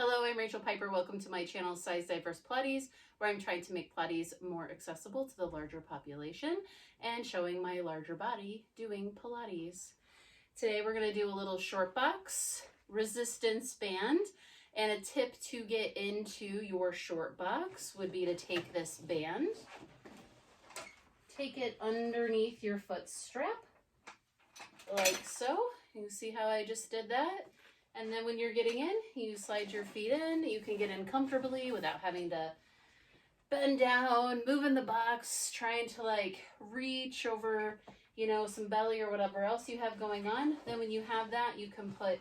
Hello, I'm Rachel Piper. Welcome to my channel, Size Diverse Pilates, where I'm trying to make Pilates more accessible to the larger population and showing my larger body doing Pilates. Today we're going to do a little short box resistance band, and a tip to get into your short box would be to take this band, take it underneath your foot strap, like so. You can see how I just did that. And then when you're getting in, you slide your feet in. You can get in comfortably without having to bend down, move in the box, trying to like reach over, some belly or whatever else you have going on. Then when you have that, you can put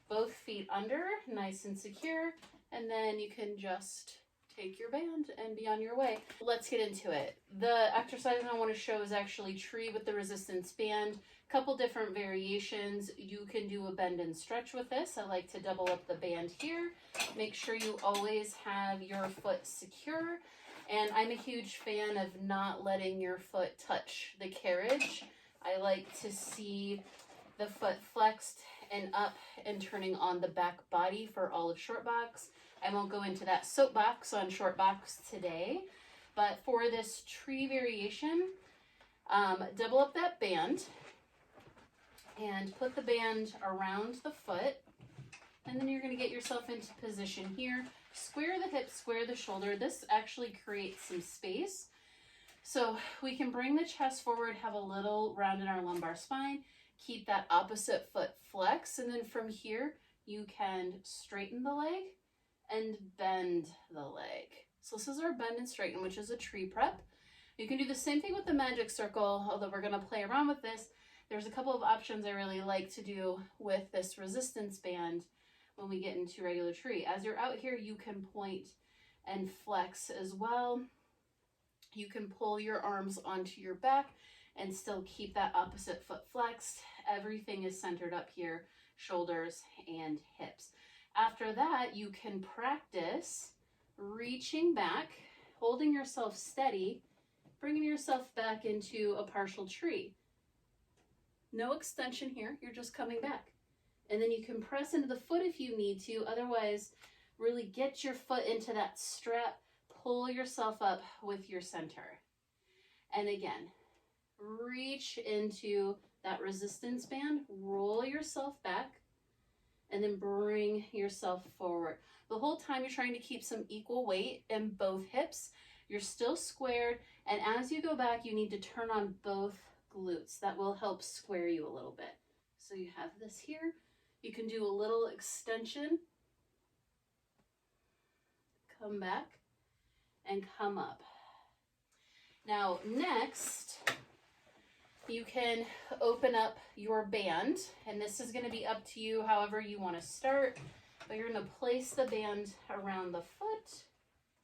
both feet under, nice and secure, and then you can just take your band and be on your way. Let's get into it. The exercise I want to show is actually tree with the resistance band. Couple different variations. You can do a bend and stretch with this. I like to double up the band here. Make sure you always have your foot secure. And I'm a huge fan of not letting your foot touch the carriage. I like to see the foot flexed and up and turning on the back body for all of short box. I won't go into that soapbox on short box today, but for this tree variation, double up that band and put the band around the foot, and then you're going to get yourself into position here. Square the hips, square the shoulder. This actually creates some space, so we can bring the chest forward, have a little round in our lumbar spine, keep that opposite foot flex, and then from here you can straighten the leg and bend the leg. So this is our bend and straighten, which is a tree prep. You can do the same thing with the magic circle, although we're going to play around with this. There's a couple of options I really like to do with this resistance band when we get into regular tree. As you're out here, you can point and flex as well. You can pull your arms onto your back and still keep that opposite foot flexed. Everything is centered up here, shoulders and hips. After that, you can practice reaching back, holding yourself steady, bringing yourself back into a partial tree. No extension here, you're just coming back. And then you can press into the foot if you need to. Otherwise, really get your foot into that strap, pull yourself up with your center. And again, reach into that resistance band, roll yourself back, and then bring yourself forward. The whole time you're trying to keep some equal weight in both hips. You're still squared, and as you go back, you need to turn on both glutes. That will help square you a little bit. So you have this here. You can do a little extension, come back, and come up. Now next, you can open up your band, and this is going to be up to you however you want to start, but you're going to place the band around the foot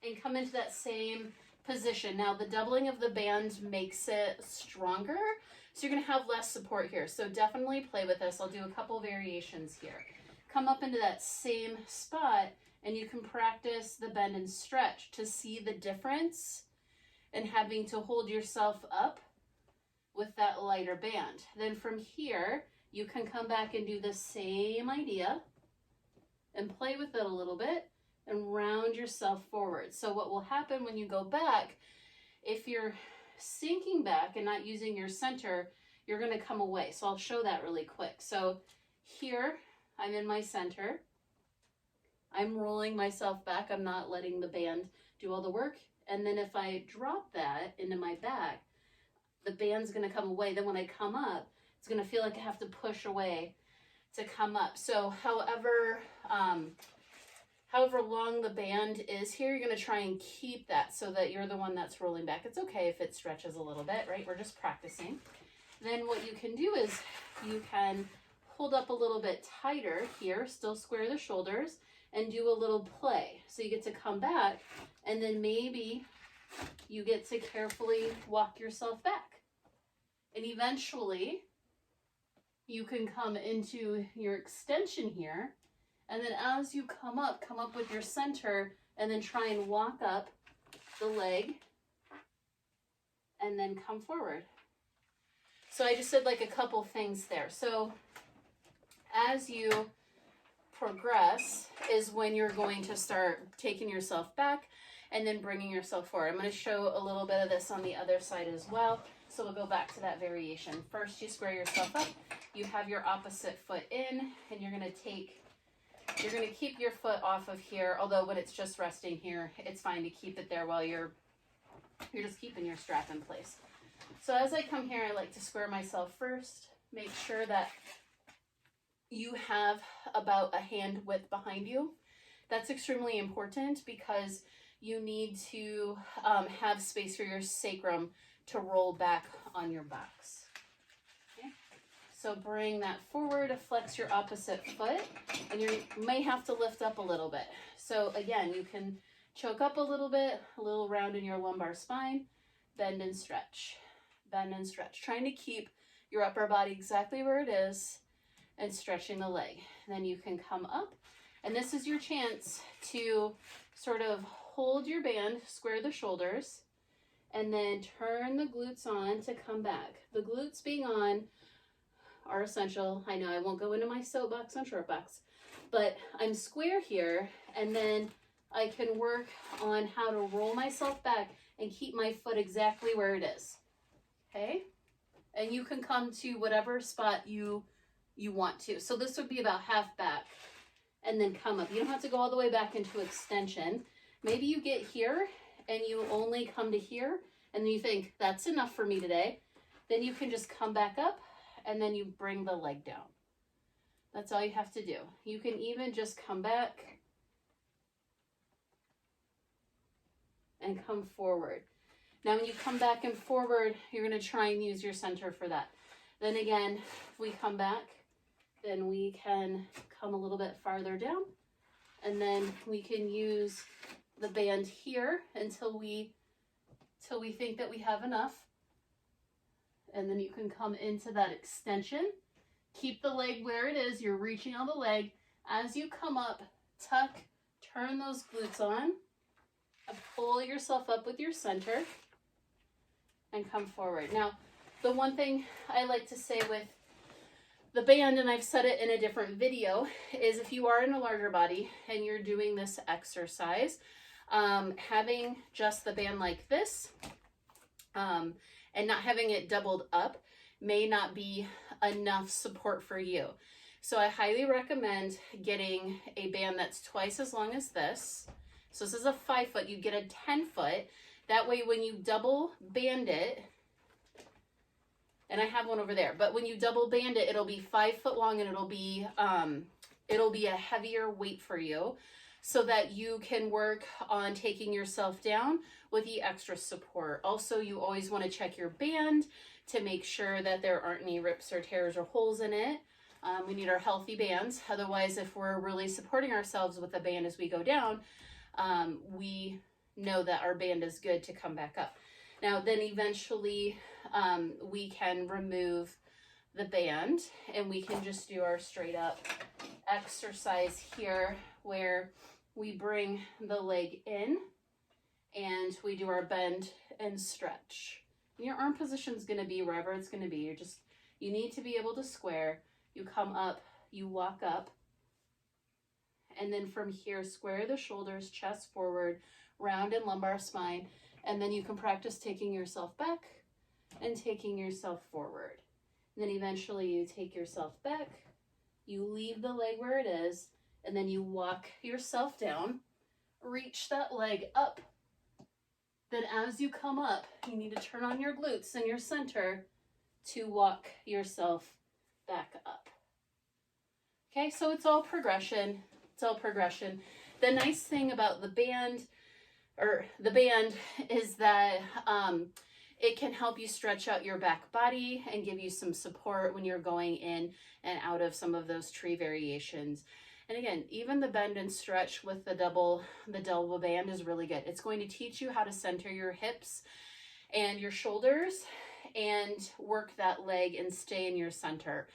and come into that same position. Now the doubling of the band makes it stronger, so you're going to have less support here, so definitely play with this. I'll do a couple variations here. Come up into that same spot, and you can practice the bend and stretch to see the difference in having to hold yourself up with that lighter band. Then from here, you can come back and do the same idea and play with it a little bit and round yourself forward. So what will happen when you go back, if you're sinking back and not using your center, you're going to come away. So I'll show that really quick. So here, I'm in my center. I'm rolling myself back. I'm not letting the band do all the work. And then if I drop that into my back, the band's going to come away. Then when I come up, it's going to feel like I have to push away to come up. So however long the band is here, you're going to try and keep that so that you're the one that's rolling back. It's okay if it stretches a little bit, right? We're just practicing. Then what you can do is you can hold up a little bit tighter here, still square the shoulders, and do a little play. So you get to come back, and then maybe you get to carefully walk yourself back. And eventually, you can come into your extension here, and then as you come up with your center, and then try and walk up the leg, and then come forward. So I just did like a couple things there. So as you progress is when you're going to start taking yourself back and then bringing yourself forward. I'm going to show a little bit of this on the other side as well. So we'll go back to that variation. First, you square yourself up. You have your opposite foot in, and you're going to keep your foot off of here. Although when it's just resting here, it's fine to keep it there while you're just keeping your strap in place. So as I come here, I like to square myself first. Make sure that you have about a hand width behind you. That's extremely important because you need to have space for your sacrum to roll back on your box. Okay? So bring that forward, flex your opposite foot, and you may have to lift up a little bit. So again, you can choke up a little bit, a little round in your lumbar spine, bend and stretch, trying to keep your upper body exactly where it is and stretching the leg. Then you can come up, and this is your chance to sort of hold your band, square the shoulders, and then turn the glutes on to come back. The glutes being on are essential. I know I won't go into my soapbox on short box, but I'm square here, and then I can work on how to roll myself back and keep my foot exactly where it is. Okay? And you can come to whatever spot you want to. So this would be about half back and then come up. You don't have to go all the way back into extension. Maybe you get here and you only come to here and you think that's enough for me today. Then you can just come back up and then you bring the leg down. That's all you have to do. You can even just come back and come forward. Now when you come back and forward, you're going to try and use your center for that. Then again, if we come back, then we can come a little bit farther down, and then we can use the band here until we think that we have enough. And then you can come into that extension. Keep the leg where it is. You're reaching on the leg. As you come up, tuck, turn those glutes on, and pull yourself up with your center, and come forward. Now, the one thing I like to say with the band, and I've said it in a different video, is if you are in a larger body and you're doing this exercise, having just the band like this and not having it doubled up may not be enough support for you. So I highly recommend getting a band that's twice as long as this. So this is a 5 foot, you get a 10 foot. That way when you double band it, and I have one over there, but when you double band it, it'll be 5 foot long, and it'll be a heavier weight for you so that you can work on taking yourself down with the extra support. Also, you always want to check your band to make sure that there aren't any rips or tears or holes in it. We need our healthy bands. Otherwise, if we're really supporting ourselves with the band as we go down, we know that our band is good to come back up. Now, then eventually we can remove the band and we can just do our straight up exercise here where we bring the leg in and we do our bend and stretch. And your arm position is going to be wherever it's going to be. You need to be able to square. You come up, you walk up, and then from here, square the shoulders, chest forward, round in lumbar spine, and then you can practice taking yourself back and taking yourself forward. And then eventually you take yourself back, you leave the leg where it is, and then you walk yourself down, reach that leg up. Then as you come up, you need to turn on your glutes and your center to walk yourself back up. Okay, so it's all progression. It's all progression. The nice thing about the band is that it can help you stretch out your back body and give you some support when you're going in and out of some of those tree variations. And again, even the bend and stretch with the double band is really good. It's going to teach you how to center your hips and your shoulders and work that leg and stay in your center.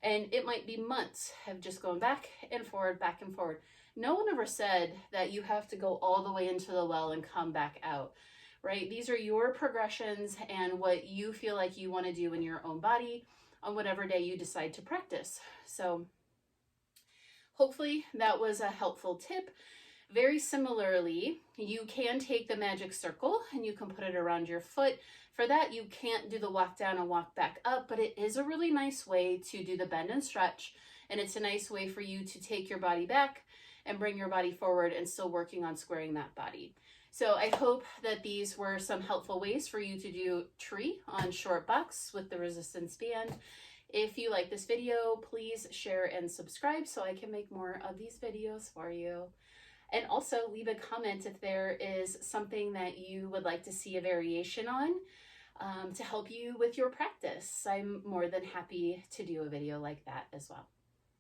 And it might be months of just going back and forward, back and forward. No one ever said that you have to go all the way into the well and come back out, right? These are your progressions and what you feel like you want to do in your own body on whatever day you decide to practice. So hopefully that was a helpful tip. Very similarly, you can take the magic circle and you can put it around your foot. For that, you can't do the walk down and walk back up, but it is a really nice way to do the bend and stretch. And it's a nice way for you to take your body back and bring your body forward and still working on squaring that body. So I hope that these were some helpful ways for you to do tree on short box with the resistance band. If you like this video, please share and subscribe so I can make more of these videos for you. And also leave a comment if there is something that you would like to see a variation on to help you with your practice. I'm more than happy to do a video like that as well.